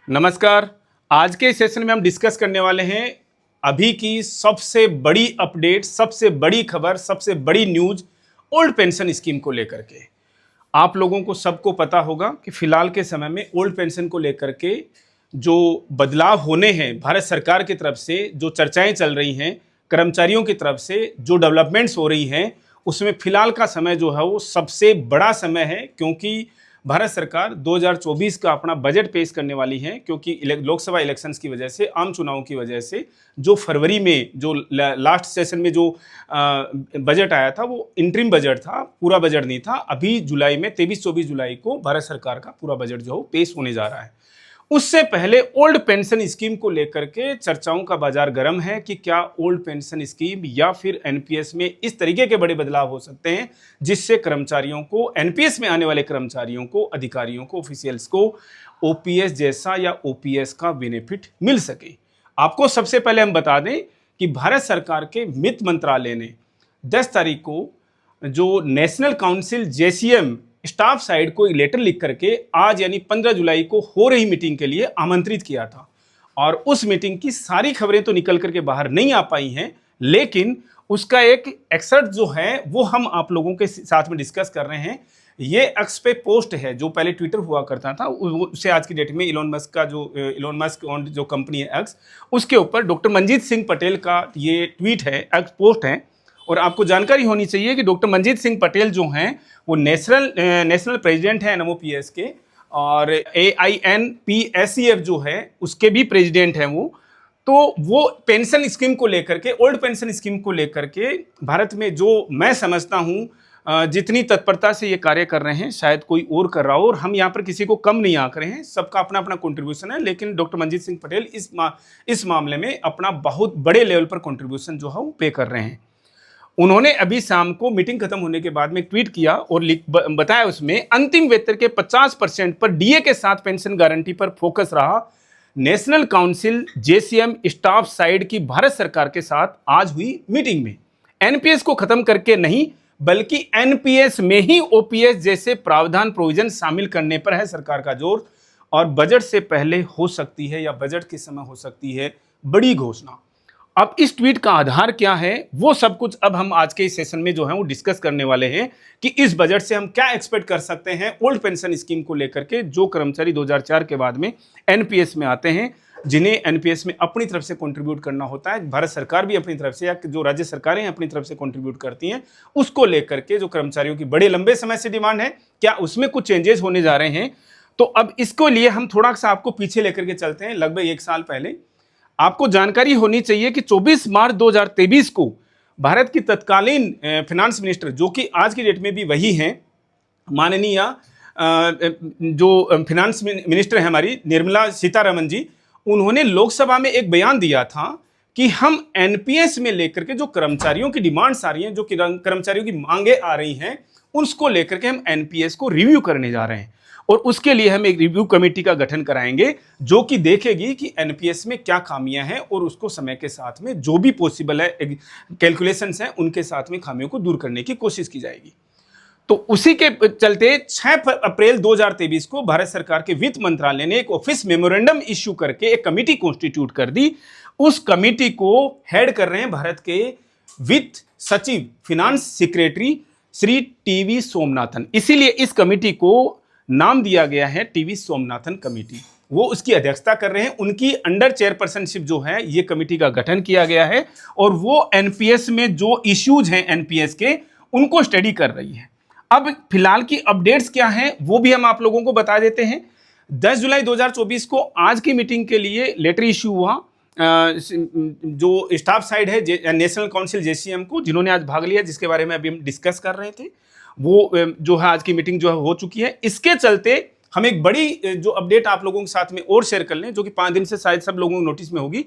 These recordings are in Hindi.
नमस्कार। आज के सेशन में हम डिस्कस करने वाले हैं अभी की सबसे बड़ी अपडेट, सबसे बड़ी खबर, सबसे बड़ी न्यूज ओल्ड पेंशन स्कीम को लेकर के। आप लोगों को सबको पता होगा कि फिलहाल के समय में ओल्ड पेंशन को लेकर के जो बदलाव होने हैं भारत सरकार की तरफ से, जो चर्चाएं चल रही हैं कर्मचारियों की तरफ से, जो डेवलपमेंट्स हो रही हैं, उसमें फिलहाल का समय जो है वो सबसे बड़ा समय है। क्योंकि भारत सरकार 2024 का अपना बजट पेश करने वाली है, क्योंकि लोकसभा इलेक्शंस की वजह से, आम चुनावों की वजह से जो फरवरी में जो लास्ट सेशन में जो बजट आया था वो इंटरिम बजट था, पूरा बजट नहीं था। अभी जुलाई में 23-24 जुलाई को भारत सरकार का पूरा बजट जो है पेश होने जा रहा है। उससे पहले ओल्ड पेंशन स्कीम को लेकर के चर्चाओं का बाजार गर्म है कि क्या ओल्ड पेंशन स्कीम या फिर एनपीएस में इस तरीके के बड़े बदलाव हो सकते हैं जिससे कर्मचारियों को, एनपीएस में आने वाले कर्मचारियों को, अधिकारियों को, ऑफिशियल्स को ओपीएस जैसा या ओपीएस का बेनिफिट मिल सके। आपको सबसे पहले हम बता दें कि भारत सरकार के वित्त मंत्रालय ने 10 तारीख को जो national council JCM staff side को एक लेटर लिख करके आज यानी 15 जुलाई को हो रही मीटिंग के लिए आमंत्रित किया था। और उस मीटिंग की सारी खबरें तो निकल करके बाहर नहीं आ पाई हैं, लेकिन उसका एक एक्सर्ट जो है वो हम आप लोगों के साथ में डिस्कस कर रहे हैं। ये एक्स पे पोस्ट है जो पहले ट्विटर हुआ करता था, उससे आज की डेट में इलोन मस्क का इलोन मस्क जो कंपनी है एक्स, उसके ऊपर डॉक्टर मंजीत सिंह पटेल का ये ट्वीट है, एक्स पोस्ट है। और आपको जानकारी होनी चाहिए कि डॉक्टर मंजीत सिंह पटेल जो हैं वो नेशनल प्रेसिडेंट हैं एनएमओपीएस के, और AINPSEF जो है उसके भी प्रेसिडेंट हैं वो। तो वो पेंशन स्कीम को लेकर के, ओल्ड पेंशन स्कीम को लेकर के भारत में जो मैं समझता हूँ जितनी तत्परता से ये कार्य कर रहे हैं शायद कोई और कर रहा हो, और हम यहाँ पर किसी को कम नहीं आंक रहे हैं, सबका अपना अपना कंट्रीब्यूशन है। लेकिन डॉक्टर मंजीत सिंह पटेल इस मामले में अपना बहुत बड़े लेवल पर कंट्रीब्यूशन जो है वो पे कर रहे हैं। उन्होंने अभी शाम को मीटिंग खत्म होने के बाद में एक ट्वीट किया और बताया उसमें अंतिम वेतन के 50% पर डीए के साथ पेंशन गारंटी पर फोकस रहा। National council JCM staff side की भारत सरकार के साथ आज हुई मीटिंग में एनपीएस को खत्म करके नहीं बल्कि एनपीएस में ही ओपीएस जैसे प्रावधान प्रोविजन शामिल करने पर है सरकार का जोर। और बजट से पहले हो सकती है या बजट के समय हो सकती है बड़ी घोषणा। अब इस ट्वीट का आधार क्या है वो सब कुछ अब हम आज के इस सेशन में जो है वो डिस्कस करने वाले हैं कि इस बजट से हम क्या एक्सपेक्ट कर सकते हैं ओल्ड पेंशन स्कीम को लेकर के। जो कर्मचारी 2004 के बाद में एनपीएस में आते हैं, जिन्हें एनपीएस में अपनी तरफ से कंट्रीब्यूट करना होता है, भारत सरकार भी अपनी तरफ से या जो राज्य सरकारें अपनी तरफ से कंट्रीब्यूट करती हैं, उसको लेकर के जो कर्मचारियों की बड़े लंबे समय से डिमांड है, क्या उसमें कुछ चेंजेस होने जा रहे हैं। तो अब इसको लिए हम थोड़ा सा आपको पीछे लेकर के चलते हैं। लगभग 1 साल पहले आपको जानकारी होनी चाहिए कि 24 मार्च 2023 को भारत की तत्कालीन फिनांस मिनिस्टर, जो कि आज की डेट में भी वही हैं, माननीय जो फिनांस मिनिस्टर है हमारी निर्मला सीतारमण जी, उन्होंने लोकसभा में एक बयान दिया था कि हम एनपीएस में लेकर के जो कर्मचारियों की डिमांड्स आ रही हैं, जो कर्मचारियों की मांगे आ रही हैं, उसको लेकर के हम एनपीएस को रिव्यू करने जा रहे हैं। और उसके लिए हम एक रिव्यू कमेटी का गठन कराएंगे जो कि देखेगी कि एनपीएस में क्या खामियां हैं और उसको समय के साथ में जो भी पॉसिबल है कैलकुलेशंस हैं उनके साथ में खामियों को दूर करने की कोशिश की जाएगी। तो उसी के चलते 6 अप्रैल 2023 को भारत सरकार के वित्त मंत्रालय ने एक ऑफिस मेमोरेंडम इश्यू करके एक कमेटी कॉन्स्टिट्यूट कर दी। उस कमेटी को हेड कर रहे हैं भारत के वित्त सचिव, finance secretary Shri T V Somanathan. इसीलिए इस कमेटी को नाम दिया गया है टीवी सोमनाथन कमेटी। वो उसकी अध्यक्षता कर रहे हैं, उनकी अंडर चेयरपर्सनशिप जो है ये कमेटी का गठन किया गया है और वो एनपीएस में जो इश्यूज हैं एनपीएस के उनको स्टडी कर रही है। अब फिलहाल की अपडेट्स क्या हैं वो भी हम आप लोगों को बता देते हैं। 10 जुलाई 2024 को आज की मीटिंग के लिए लेटर इश्यू हुआ जो स्टाफ साइड है नेशनल काउंसिल जेसीएम को, जिन्होंने आज भाग लिया, जिसके बारे में अभी हम डिस्कस कर रहे थे, वो जो है आज की मीटिंग जो है हो चुकी है। इसके चलते हम एक बड़ी जो अपडेट आप लोगों के साथ में और शेयर कर लें, जो कि 5 दिन से शायद सब लोगों को नोटिस में होगी।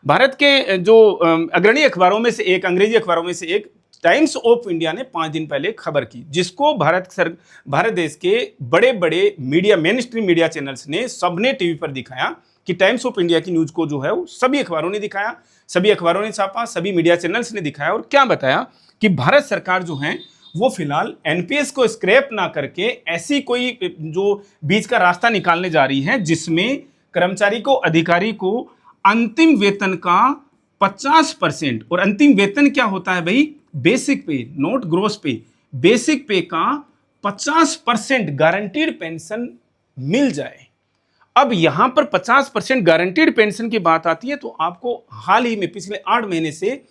भारत के जो अग्रणी अखबारों में से एक, अंग्रेजी अखबारों में से एक, टाइम्स ऑफ इंडिया ने 5 दिन पहले खबर की, जिसको भारत देश के बड़े बड़े media, main stream media channels ने सबने टीवी पर दिखाया कि टाइम्स ऑफ इंडिया की न्यूज को जो है वो सभी अखबारों ने दिखाया, सभी अखबारों ने छापा, सभी मीडिया चैनल्स ने दिखाया। और क्या बताया कि भारत सरकार जो है वो फिलहाल एनपीएस को स्क्रैप ना करके ऐसी कोई जो बीच का रास्ता निकालने जा रही है जिसमें कर्मचारी को, अधिकारी को अंतिम वेतन का 50%, और अंतिम वेतन क्या होता है भाई? बेसिक पे, नॉट ग्रोस पे, बेसिक पे का 50% गारंटीड पेंशन मिल जाए। अब यहां पर 50% गारंटीड पेंशन की बात आती है, तो आपको हाल ही में पिछले 8 महीने से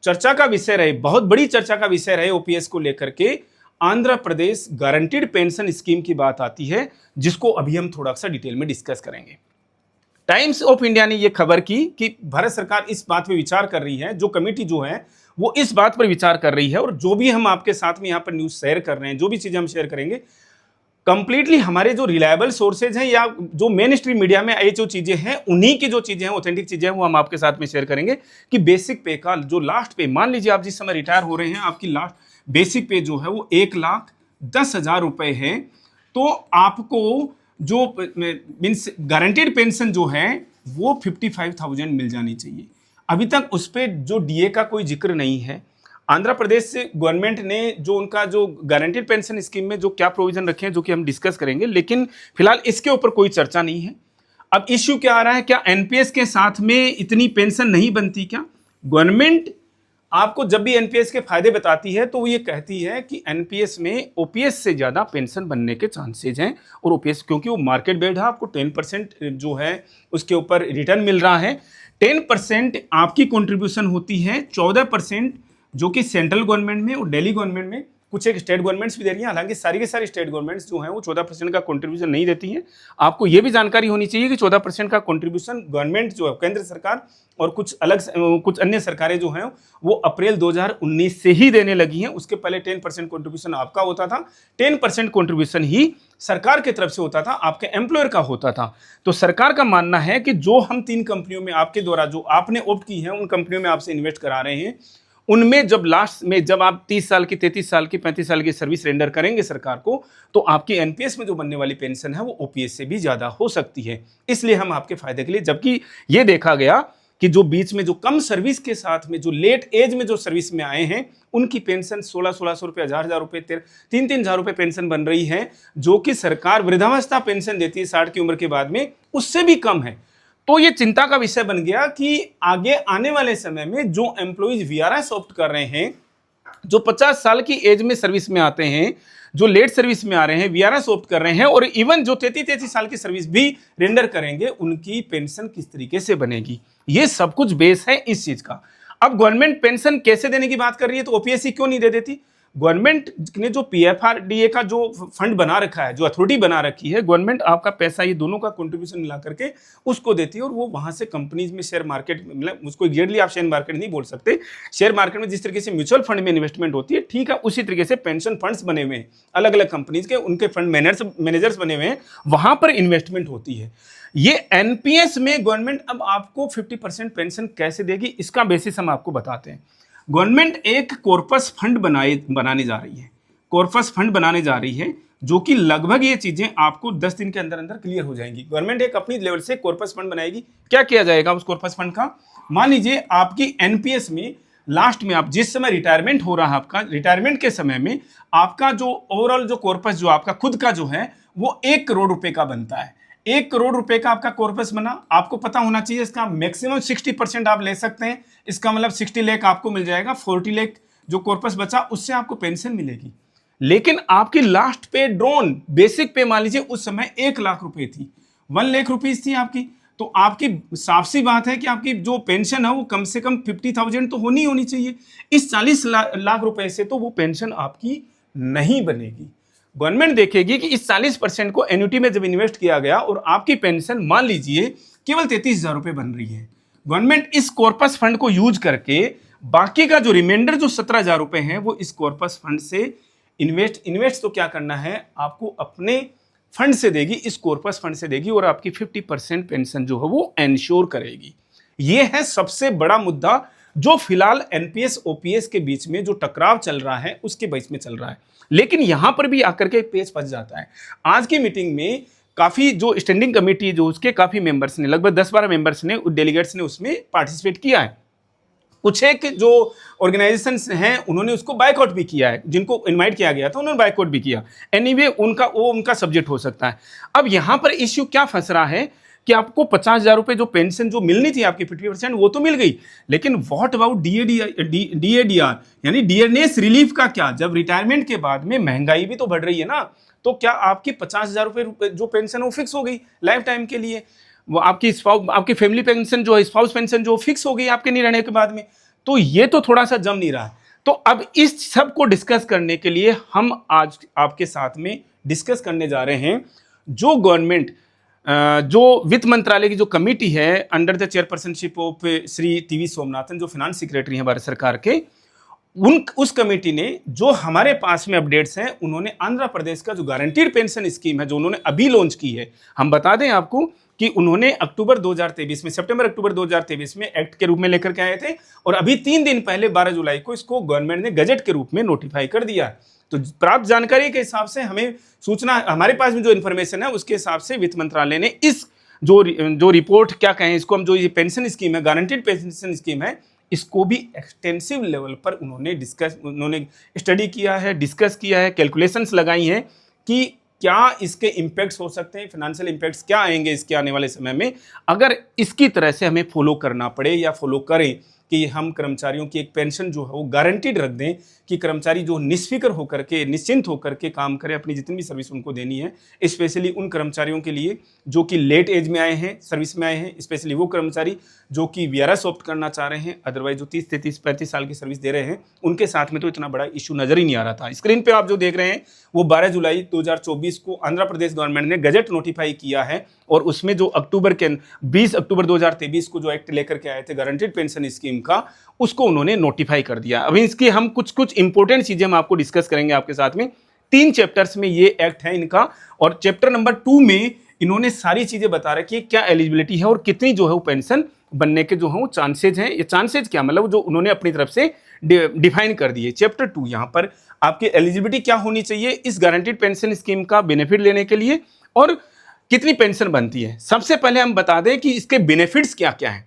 चर्चा का विषय रहे, बहुत बड़ी चर्चा का विषय रहे ओपीएस को लेकर के, Andhra Pradesh guaranteed pension scheme की बात आती है, जिसको अभी हम थोड़ा सा डिटेल में डिस्कस करेंगे। टाइम्स ऑफ इंडिया ने यह खबर की कि भारत सरकार इस बात पर विचार कर रही है, जो कमेटी जो है वो इस बात पर विचार कर रही है, और जो भी हम आपके साथ में यहां पर न्यूज शेयर कर रहे हैं, जो भी चीजें हम शेयर करेंगे, कंप्लीटली हमारे जो रिलायबल सोर्सेज हैं या जो मेन स्ट्रीम मीडिया में ये जो चीजें हैं, उन्हीं की जो चीजें हैं, ऑथेंटिक चीजें हैं, वो हम आपके साथ में शेयर करेंगे। कि बेसिक पे का जो लास्ट पे, मान लीजिए आप जिस समय रिटायर हो रहे हैं, आपकी लास्ट बेसिक पे जो है वो 1,10,000 रुपए है, तो आपको जो मीन्स गारंटीड पेंशन जो है वो 55,000 मिल जानी चाहिए। अभी तक उस पर जो डीए का कोई जिक्र नहीं है। आंध्र प्रदेश से गवर्नमेंट ने जो उनका जो गारंटीड पेंशन स्कीम में जो क्या प्रोविजन रखे हैं, जो कि हम डिस्कस करेंगे, लेकिन फिलहाल इसके ऊपर कोई चर्चा नहीं है। अब इश्यू क्या आ रहा है, क्या एनपीएस के साथ में इतनी पेंशन नहीं बनती क्या? गवर्नमेंट आपको जब भी एनपीएस के फायदे बताती है तो वो ये कहती है कि एनपीएस में ओपीएस से ज्यादा पेंशन बनने के चांसेज हैं, और ओपीएस क्योंकि वो मार्केट बेस्ड है, आपको 10% जो है उसके ऊपर रिटर्न मिल रहा है। 10% आपकी कंट्रीब्यूशन होती है, 14% जो कि सेंट्रल गवर्नमेंट में और दिल्ली गवर्नमेंट में, कुछ एक स्टेट गवर्नमेंट्स भी दे रही हैं। हालांकि सारी की सारी स्टेट गवर्नमेंट्स जो हैं वो 14% का कंट्रीब्यूशन नहीं देती हैं। आपको ये भी जानकारी होनी चाहिए कि 14% का कंट्रीब्यूशन गवर्नमेंट जो है, केंद्र सरकार और कुछ अन्य सरकारें जो हैं वो अप्रैल 2019 से ही देने लगी हैं। उसके पहले 10% कंट्रीब्यूशन आपका होता था, 10% कंट्रीब्यूशन ही सरकार की तरफ से होता था, आपके एम्प्लॉयर का होता था। तो सरकार का मानना है कि जो हम 3 कंपनियों में आपके द्वारा जो आपने ऑप्ट की है, उन कंपनियों में आपसे इन्वेस्ट करा रहे हैं, उनमें जब लास्ट में जब आप 30 साल की, 33 साल की, 35 साल की सर्विस रेंडर करेंगे सरकार को, तो आपकी एनपीएस में जो बनने वाली पेंशन है वो ओपीएस से भी ज्यादा हो सकती है। इसलिए हम आपके फायदे के लिए, जबकि ये देखा गया कि जो बीच में जो कम सर्विस के साथ में जो लेट एज में जो सर्विस में आए हैं, उनकी पेंशन 1600 रुपये, 1000 रुपये, 3000 रुपये पेंशन बन रही है, जो कि सरकार वृद्धावस्था पेंशन देती है 60 की उम्र के बाद में, उससे भी कम है। तो ये चिंता का विषय बन गया कि आगे आने वाले समय में जो एम्प्लॉइज वीआरएस ऑप्ट कर रहे हैं, जो 50 साल की एज में सर्विस में आते हैं, जो लेट सर्विस में आ रहे हैं, वीआरएस ऑप्ट कर रहे हैं, और इवन जो 33 साल की सर्विस भी रेंडर करेंगे, उनकी पेंशन किस तरीके से बनेगी, ये सब कुछ बेस है इस चीज का। अब गवर्नमेंट पेंशन कैसे देने की बात कर रही है, तो ओपीएससी क्यों नहीं दे देती? गवर्नमेंट ने जो पीएफआरडीए का जो फंड बना रखा है, जो अथॉरिटी बना रखी है, गवर्नमेंट आपका पैसा, ये दोनों का कंट्रीब्यूशन मिला करके उसको देती है, और वो वहां से कंपनीज में शेयर मार्केट, मतलब उसको एग्जैक्टली आप शेयर मार्केट नहीं बोल सकते, शेयर मार्केट में जिस तरीके से म्यूचुअल फंड में इन्वेस्टमेंट होती है, ठीक है उसी तरीके से पेंशन फंड्स बने हुए हैं, अलग अलग कंपनीज के, उनके फंड मैनेजर्स बने हुए हैं, वहां पर इन्वेस्टमेंट होती है। ये एनपीएस में गवर्नमेंट अब आपको 50% पेंशन कैसे देगी, इसका बेसिस हम आपको बताते हैं। गवर्नमेंट एक कॉर्पस फंड बनाने जा रही है, कॉर्पस फंड बनाने जा रही है, जो कि लगभग ये चीजें आपको 10 दिन के अंदर अंदर क्लियर हो जाएंगी। गवर्नमेंट एक अपनी लेवल से कॉर्पस फंड बनाएगी। क्या किया जाएगा उस कॉर्पस फंड का? मान लीजिए आपकी एनपीएस में लास्ट में आप जिस समय रिटायरमेंट हो रहा है, आपका रिटायरमेंट के समय में आपका जो ओवरऑल जो कॉर्पस जो आपका खुद का जो है वो 1 करोड़ रुपए का बनता है। 1 करोड़ रुपए का आपका कॉर्पस बना, आपको पता होना चाहिए इसका मैक्सिमम 60% आप ले सकते हैं। इसका मतलब 60 लाख आपको मिल जाएगा, 40 लाख जो कॉर्पस बचा उससे आपको पेंशन मिलेगी। लेकिन आपकी लास्ट पे ड्रोन बेसिक पे मान लीजिए उस समय 1 लाख रुपए थी, 1 लाख रुपीज थी आपकी, तो आपकी साफ सी बात है कि आपकी जो पेंशन है वो कम से कम 50,000 तो होनी चाहिए। इस 40 लाख रुपए से तो वो पेंशन आपकी नहीं बनेगी। गवर्नमेंट देखेगी कि इस 40% को एन्युटी में जब इन्वेस्ट किया गया और आपकी पेंशन मान लीजिए केवल 33,000 रुपए बन रही है, गवर्नमेंट इस कॉर्पस फंड को यूज करके बाकी का जो रिमाइंडर जो 17,000 रुपए हैं वो इस कॉर्पस फंड से इन्वेस्ट तो क्या करना है, आपको अपने फंड से देगी, इस कॉर्पस फंड से देगी, और आपकी 50% पेंशन जो है वो एंश्योर करेगी। ये है सबसे बड़ा मुद्दा जो फिलहाल एनपीएस ओपीएस के बीच में जो टकराव चल रहा है उसके बीच में चल रहा है। लेकिन यहां पर भी आकर के पेच फंस जाता है। आज की मीटिंग में काफी जो स्टैंडिंग कमेटी जो उसके काफी मेंबर्स ने, लगभग 10-12 मेंबर्स ने, डेलीगेट्स ने उसमें पार्टिसिपेट किया है। कुछ एक जो ऑर्गेनाइजेशंस हैं उन्होंने उसको बायकॉट भी किया है, जिनको इनवाइट किया गया था उन्होंने बायकॉट भी किया। एनीवे उनका सब्जेक्ट हो सकता है। अब यहां पर इश्यू क्या फंस रहा है कि आपको 50,000 रुपए जो पेंशन जो मिलनी थी आपकी 50% वो तो मिल गई, लेकिन व्हाट अबाउट डीएडीआर यानी डियरनेस रिलीफ का क्या? जब रिटायरमेंट के बाद में महंगाई भी तो बढ़ रही है ना, तो क्या आपकी 50,000 रुपए जो पेंशन वो फिक्स हो गई लाइफ टाइम के लिए? वो आपकी फैमिली पेंशन जो है, स्पाउस पेंशन जो फिक्स हो गई आपके नहीं रहने के बाद में, तो ये तो थोड़ा सा जम नहीं रहा है। तो अब इस सब को डिस्कस करने के लिए हम आज आपके साथ में डिस्कस करने जा रहे हैं जो गवर्नमेंट जो वित्त मंत्रालय की जो कमेटी है under the chairpersonship of Shri T V Somanathan, जो फाइनेंस सेक्रेटरी हैं भारत सरकार के, उस कमेटी ने जो हमारे पास में अपडेट्स हैं, उन्होंने आंध्र प्रदेश का जो गारंटीड पेंशन स्कीम है जो उन्होंने अभी लॉन्च की है, हम बता दें आपको कि उन्होंने अक्टूबर 2023 में, सितंबर अक्टूबर 2023 में एक्ट के रूप में लेकर के आए थे, और अभी 3 दिन पहले 12 जुलाई को इसको गवर्नमेंट ने गजट के रूप में नोटिफाई कर दिया। तो प्राप्त जानकारी के हिसाब से हमें सूचना, हमारे पास में जो इन्फॉर्मेशन है उसके हिसाब से वित्त मंत्रालय ने इस जो रिपोर्ट क्या कहें इसको, हम जो ये पेंशन स्कीम है, गारंटीड पेंशन स्कीम है, इसको भी एक्सटेंसिव लेवल पर उन्होंने स्टडी किया है, डिस्कस किया है, कैलकुलेशंस लगाई हैं कि क्या इसके इम्पैक्ट्स हो सकते हैं, फाइनेंशियल इम्पैक्ट्स क्या आएंगे इसके आने वाले समय में, अगर इसकी तरह से हमें फॉलो करना पड़े या फॉलो करें कि हम कर्मचारियों की एक पेंशन जो है वो गारंटीड रख दें, कि कर्मचारी जो निष्फिक्र होकर के, निश्चिंत होकर के काम करें, अपनी जितनी भी सर्विस उनको देनी है, स्पेशली उन कर्मचारियों के लिए जो कि लेट एज में आए हैं, सर्विस में आए हैं, स्पेशली वो कर्मचारी जो कि वीआरएस ऑप्ट करना चाह रहे हैं, अदरवाइज जो 30, 33, 35 साल की सर्विस दे रहे हैं, उनके साथ में तो इतना बड़ा इशू नजर ही नहीं आ रहा था। स्क्रीन पे आप जो देख रहे हैं वो 12 जुलाई 2024 को आंध्र प्रदेश गवर्नमेंट ने गजट नोटिफाई किया है, और उसमें जो 20 अक्टूबर 2023 को जो एक्ट लेकर के आए थे गारंटीड पेंशन स्कीम का, उसको उन्होंने नोटिफाई कर दिया। अभी इसकी हम कुछ इंपॉर्टेंट चीजें हम आपको डिस्कस करेंगे आपके साथ में। 3 चैप्टर्स में ये एक्ट है इनका, और चैप्टर नंबर 2 में इन्होंने सारी चीजें बता रखी है, क्या एलिजिबिलिटी है और कितनी जो है वो पेंशन बनने के जो है वो चांसेज हैं। ये चांसेज क्या मतलब, जो उन्होंने अपनी तरफ से डिफाइन कर दिए। चैप्टर 2 यहाँ पर आपकी एलिजिबिलिटी क्या होनी चाहिए इस गारंटीड पेंशन स्कीम का बेनिफिट लेने के लिए, और कितनी पेंशन बनती है। सबसे पहले हम बता दें कि इसके बेनिफिट्स क्या क्या हैं।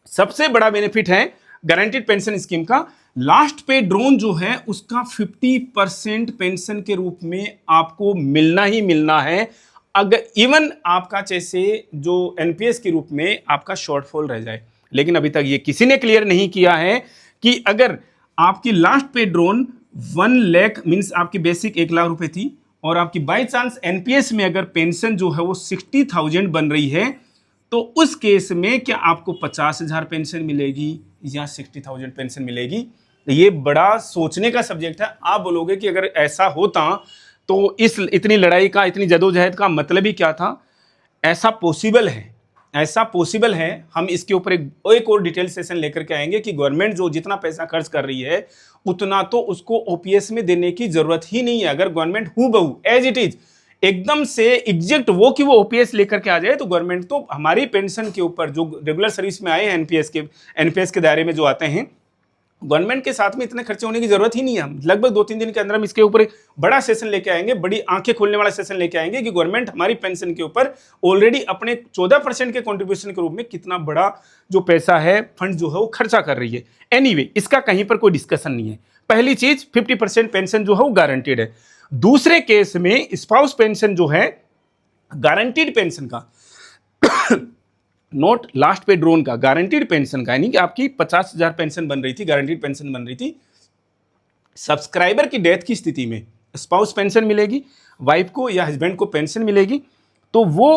सबसे बड़ा बेनिफिट है गारंटीड पेंशन स्कीम का, लास्ट पे ड्रोन जो है उसका 50% पेंशन के रूप में आपको मिलना ही मिलना है, अगर इवन आपका जैसे जो एनपीएस के रूप में आपका शॉर्टफॉल रह जाए। लेकिन अभी तक ये किसी ने क्लियर नहीं किया है कि अगर आपकी last pay drone 1 lakh means आपकी बेसिक 1 लाख रुपए थी, और आपकी बाई चांस एनपीएस में अगर पेंशन जो है वो 60,000 बन रही है, तो उस केस में क्या आपको 50,000 पेंशन मिलेगी या 60,000 पेंशन मिलेगी? ये बड़ा सोचने का सब्जेक्ट है। आप बोलोगे कि अगर ऐसा होता तो इतनी लड़ाई का, इतनी जदोजहद का मतलब ही क्या था? ऐसा पॉसिबल है, ऐसा पॉसिबल है। हम इसके ऊपर एक और डिटेल सेशन लेकर के आएंगे कि गवर्नमेंट जो जितना पैसा खर्च कर रही है उतना तो उसको ओपीएस में देने की जरूरत ही नहीं है। अगर गवर्नमेंट हूबहू एज इट इज एकदम से एग्जैक्ट वो कि वो ओपीएस लेकर के आ जाए, तो गवर्नमेंट तो हमारी पेंशन के ऊपर जो रेगुलर सर्विस में आए हैं एनपीएस के दायरे में जो आते हैं, गवर्नमेंट के साथ में इतने खर्चे होने की जरूरत ही नहीं है। हम लगभग 2-3 दिन के अंदर हम इसके ऊपर एक बड़ा सेशन लेके आएंगे, बड़ी आंखें खोलने वाला सेशन लेके आएंगे कि गवर्नमेंट हमारी पेंशन के ऊपर ऑलरेडी अपने 14% के कंट्रीब्यूशन के रूप में कितना बड़ा जो पैसा है, फंड जो है वो खर्चा कर रही है। एनीवे, इसका कहीं पर कोई डिस्कशन नहीं है। पहली चीज 50% पेंशन जो है वो गारंटीड है। दूसरे केस में स्पाउस पेंशन जो है, गारंटीड पेंशन का नोट लास्ट पे ड्रोन का, गारंटीड पेंशन का, यानी कि आपकी 50,000 पेंशन बन रही थी, गारंटीड पेंशन बन रही थी। सब्सक्राइबर की डेथ की स्थिति में स्पाउस पेंशन मिलेगी, वाइफ को या हस्बैंड को पेंशन मिलेगी, तो वो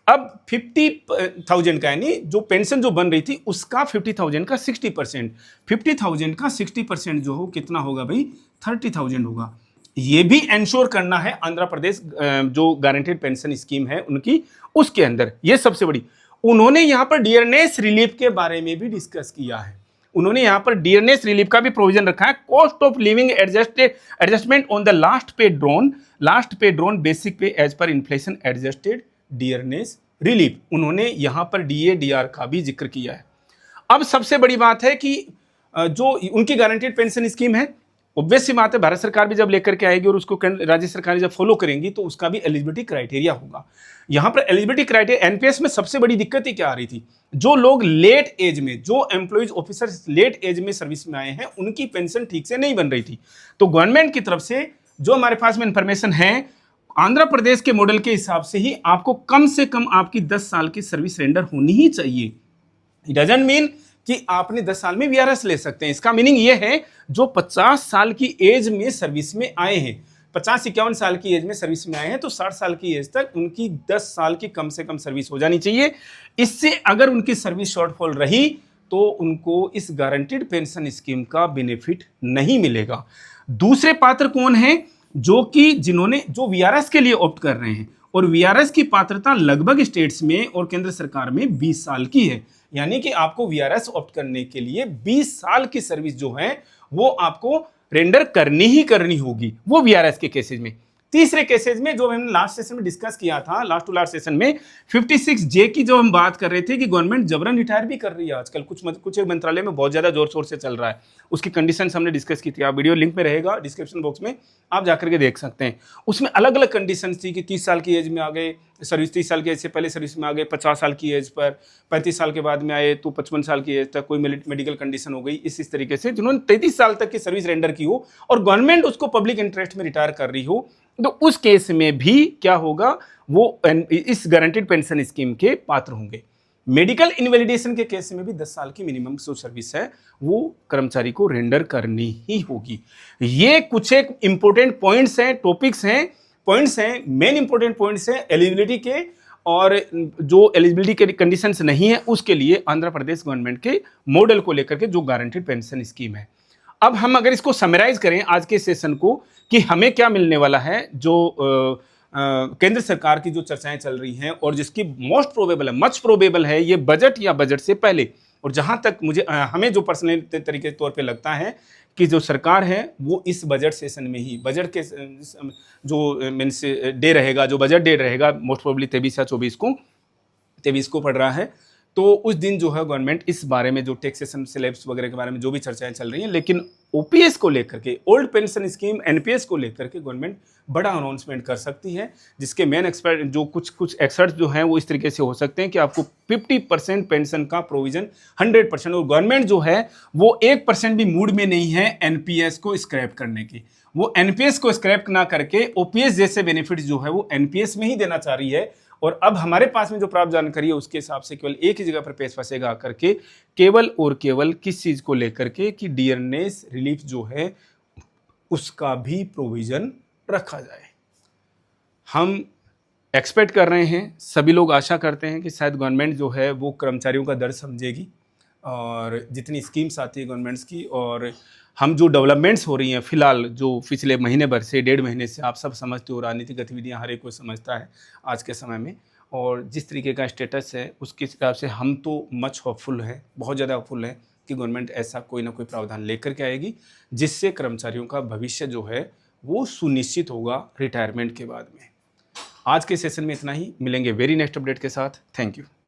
अब 50,000 का, यानी जो पेंशन जो बन रही थी उसका 50,000 का 60%, 50,000 का 60% जो हो कितना होगा भाई? 30,000 होगा। ये भी इंश्योर करना है आंध्र प्रदेश जो गारंटीड पेंशन स्कीम है उनकी, उसके अंदर। ये सबसे बड़ी, उन्होंने यहां पर डियरनेस रिलीफ के बारे में भी डिस्कस किया है। उन्होंने यहां पर डियरनेस रिलीफ का भी प्रोविजन रखा है। Cost of living adjustment on the last pay drawn basic pay as per inflation adjusted dearness relief, उन्होंने यहां पर डीएडीआर का भी जिक्र किया है। अब सबसे बड़ी बात है कि जो उनकी गारंटीड पेंशन स्कीम है, ऑब्वियस सी बात है भारत सरकार भी जब लेकर के आएगी और उसको राज्य सरकारें जब फॉलो करेंगी तो उसका भी एलिजिबिलिटी क्राइटेरिया होगा। यहां पर एलिजिबिलिटी क्राइटेरिया, एनपीएस में सबसे बड़ी दिक्कत ही क्या आ रही थी? जो लोग लेट एज में, जो एम्प्लॉइज ऑफिसर्स लेट एज में सर्विस में आए हैं, उनकी पेंशन ठीक से नहीं बन रही थी। तो गवर्नमेंट की तरफ से जो हमारे पास में इंफॉर्मेशन है, आंध्र प्रदेश के मॉडल के हिसाब से ही आपको कम से कम आपकी 10 साल की सर्विस रेंडर होनी ही चाहिए। इट डजंट मीन कि आपने 10 साल में वीआरएस ले सकते हैं। इसका मीनिंग ये है जो 50 साल की एज में सर्विस में आए हैं, 50-51 साल की एज में सर्विस में आए हैं, तो 60 साल की एज तक उनकी 10 साल की कम से कम सर्विस हो जानी चाहिए। इससे अगर उनकी सर्विस शॉर्टफॉल रही तो उनको इस गारंटीड पेंशन स्कीम का बेनिफिट नहीं मिलेगा। दूसरे पात्र कौन है? जो वीआरएस के लिए ऑप्ट कर रहे हैं, और वीआरएस की पात्रता लगभग स्टेट्स में और केंद्र सरकार में 20 साल की है। यानी कि आपको वीआरएस ऑप्ट करने के लिए 20 साल की सर्विस जो है वो आपको रेंडर करनी ही करनी होगी, वो वीआरएस के केसेज में। तीसरे केसेज में जो हमने लास्ट सेशन में डिस्कस किया था, लास्ट टू लास्ट सेशन में 56J की जो हम बात कर रहे थे कि गवर्नमेंट जबरन रिटायर भी कर रही है आजकल, कुछ एक मंत्रालय में बहुत ज्यादा जोर शोर से चल रहा है। उसकी कंडीशन हमने डिस्कस की थी, आप वीडियो लिंक में रहेगा डिस्क्रिप्शन बॉक्स में, आप जाकर के देख सकते हैं। उसमें अलग अलग कंडीशन थी कि 30 साल की एज में आ गए सर्विस, 30 साल की एज से पहले सर्विस में आ गए, 50 साल की एज पर, 35 साल के बाद में आए तो 55 साल की एज तक कोई मेडिकल कंडीशन हो गई। इस तरीके से जिन्होंने 33 साल तक की सर्विस रेंडर की हो और गवर्नमेंट उसको पब्लिक इंटरेस्ट में रिटायर कर रही हो, तो उस केस में भी क्या होगा, वो इस गारंटीड पेंशन स्कीम के पात्र होंगे। मेडिकल इनवैलिडेशन के केस में भी 10 साल की मिनिमम जो सर्विस है वो कर्मचारी को रेंडर करनी ही होगी। ये कुछ एक इंपॉर्टेंट पॉइंट्स हैं, टॉपिक्स हैं, पॉइंट्स हैं, मेन इंपॉर्टेंट पॉइंट्स हैं एलिजिबिलिटी के, और जो एलिजिबिलिटी के कंडीशंस नहीं है उसके लिए आंध्र प्रदेश गवर्नमेंट के मॉडल को लेकर के जो गारंटीड पेंशन स्कीम है। अब हम अगर इसको समराइज करें आज के सेशन को कि हमें क्या मिलने वाला है, जो केंद्र सरकार की जो चर्चाएं चल रही हैं और जिसकी मोस्ट प्रोबेबल है, मच प्रोबेबल है ये बजट या बजट से पहले, और जहां तक हमें जो पर्सनल तरीके के तौर पे लगता है कि जो सरकार है वो इस बजट सेशन में ही, बजट के जो मीन्स डे रहेगा, जो बजट डे रहेगा मोस्ट प्रोबेबली 23 या 24 को पड़ रहा है, तो उस दिन जो है गवर्नमेंट इस बारे में जो टैक्सेशन स्लैब्स वगैरह के बारे में जो भी चर्चाएं चल रही हैं, लेकिन ओपीएस को लेकर के, ओल्ड पेंशन स्कीम एनपीएस को लेकर के गवर्नमेंट बड़ा अनाउंसमेंट कर सकती है, जिसके मेन एक्सपर्ट जो कुछ एक्सपर्ट्स जो हैं वो इस तरीके से हो सकते हैं कि आपको 50% पेंशन का प्रोविजन 100%, और गवर्नमेंट जो है वो 1% भी मूड में नहीं है एनपीएस को स्क्रैप करने की। वो एनपीएस को स्क्रैप ना करके ओपीएस जैसे बेनिफिट जो है वो एनपीएस में ही देना चाह रही है। और अब हमारे पास में जो प्राप्त जानकारी है उसके हिसाब से केवल एक ही जगह पर पेश फंसेगा आकर के, केवल और केवल किस चीज को लेकर के कि डियरनेस रिलीफ जो है उसका भी प्रोविजन रखा जाए। हम एक्सपेक्ट कर रहे हैं, सभी लोग आशा करते हैं कि शायद गवर्नमेंट जो है वो कर्मचारियों का दर्द समझेगी, और जितनी स्कीम्स आती है गवर्नमेंट्स की, और हम जो डेवलपमेंट्स हो रही हैं फिलहाल जो पिछले महीने भर से, 1.5 महीने से, आप सब समझते हो राजनीतिक गतिविधियां हर एक कोई समझता है आज के समय में, और जिस तरीके का स्टेटस है उसके हिसाब से हम तो मच होपफुल है, बहुत ज़्यादा होपफुल है कि गवर्नमेंट ऐसा कोई ना कोई प्रावधान लेकर के आएगी जिससे कर्मचारियों का भविष्य जो है वो सुनिश्चित होगा रिटायरमेंट के बाद में। आज के सेशन में इतना ही, मिलेंगे वेरी नेक्स्ट अपडेट के साथ। Thank you.